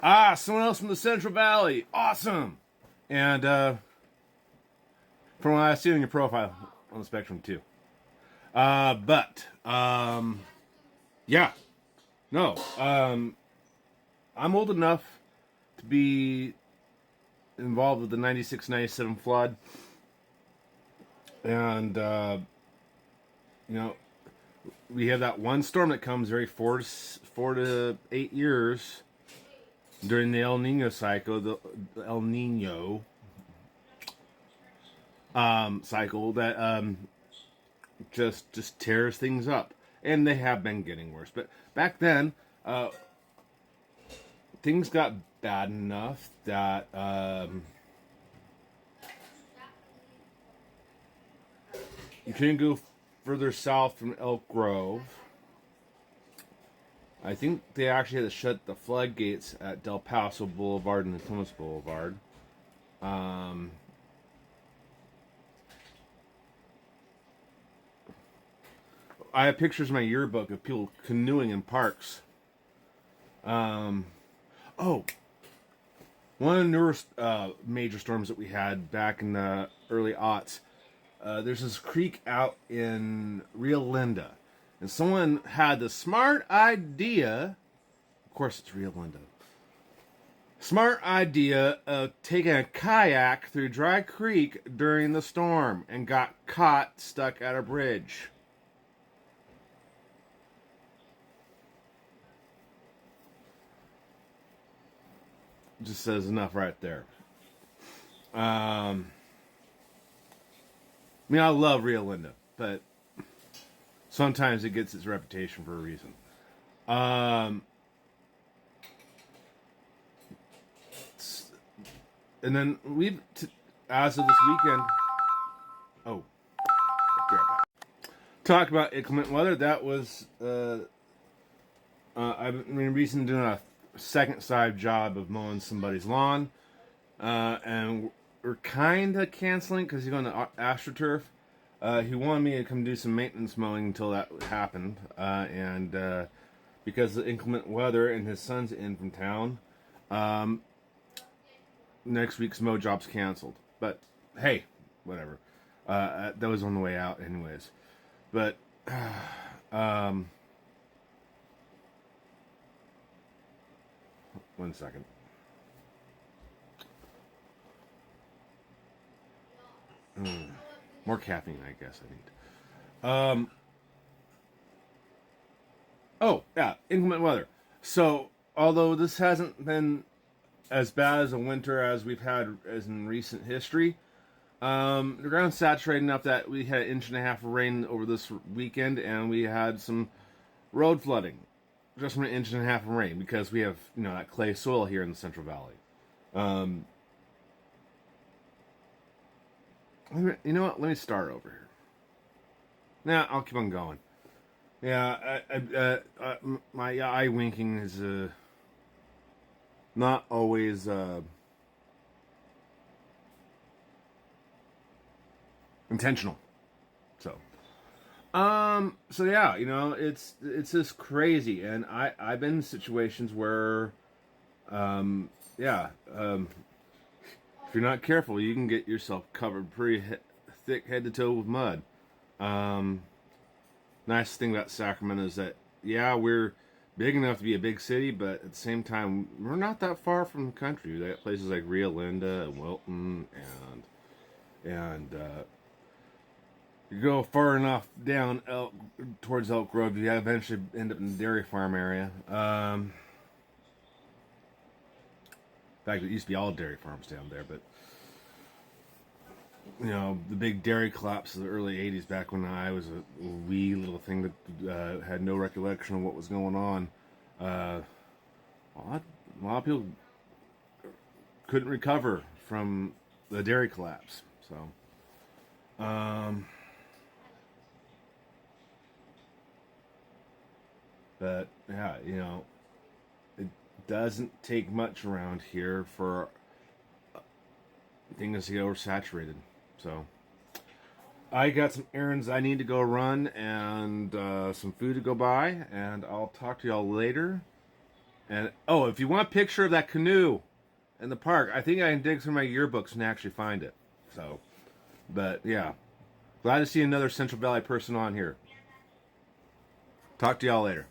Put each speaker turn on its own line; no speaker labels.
Someone else from the Central Valley. Awesome. And from what I see on your profile, on the spectrum too. Yeah. No. I'm old enough to be involved with the 96-97 flood. And, we have that one storm that comes every 4 to 8 years during the El Nino cycle, the El Nino cycle that just tears things up, and they have been getting worse. But back then, things got bad enough that you couldn't go further south from Elk Grove. I think they actually had to shut the floodgates at Del Paso Boulevard and Columbus Boulevard. I have pictures in my yearbook of people canoeing in parks. Oh, one of the newer major storms that we had back in the early aughts. There's this creek out in Rio Linda, and someone had the smart idea. Of course, it's Rio Linda. Smart idea of taking a kayak through Dry Creek during the storm and got caught stuck at a bridge. Just says enough right there. I mean, I love Rio Linda, but sometimes it gets its reputation for a reason. And then as of this weekend, talk about inclement weather. That was I've been recently doing a second side job of mowing somebody's lawn, and we're kind of canceling because he's going to AstroTurf. He wanted me to come do some maintenance mowing until that happened, and because of the inclement weather and his son's in from town, next week's mow job's canceled. But hey, whatever. That was on the way out anyways. But one second. More caffeine, I guess I need. Oh, yeah, inclement weather. So, although this hasn't been as bad as a winter as we've had as in recent history, the ground's saturated enough that we had 1.5 inches of rain over this weekend, and we had some road flooding just from 1.5 inches of rain because we have that clay soil here in the Central Valley. You know what? Let me start over here. Nah, I'll keep on going. Yeah, my eye winking is not always intentional. So yeah, it's just crazy, and I've been in situations where, if you're not careful, you can get yourself covered pretty thick head to toe with mud. Nice thing about Sacramento is that, yeah, we're big enough to be a big city, but at the same time, we're not that far from the country. We got places like Rio Linda and Wilton, and you go far enough down towards Elk Grove, you eventually end up in the dairy farm area. In fact, it used to be all dairy farms down there, but the big dairy collapse of the early 80s, back when I was a wee little thing that had no recollection of what was going on. A lot of people couldn't recover from the dairy collapse. So, but yeah, it doesn't take much around here for things to get oversaturated. So I got some errands I need to go run and some food to go buy, and I'll talk to y'all later. And oh, if you want a picture of that canoe in the park, I think I can dig through my yearbooks and actually find it. So, but yeah, glad to see another Central Valley person on here. Talk to y'all later.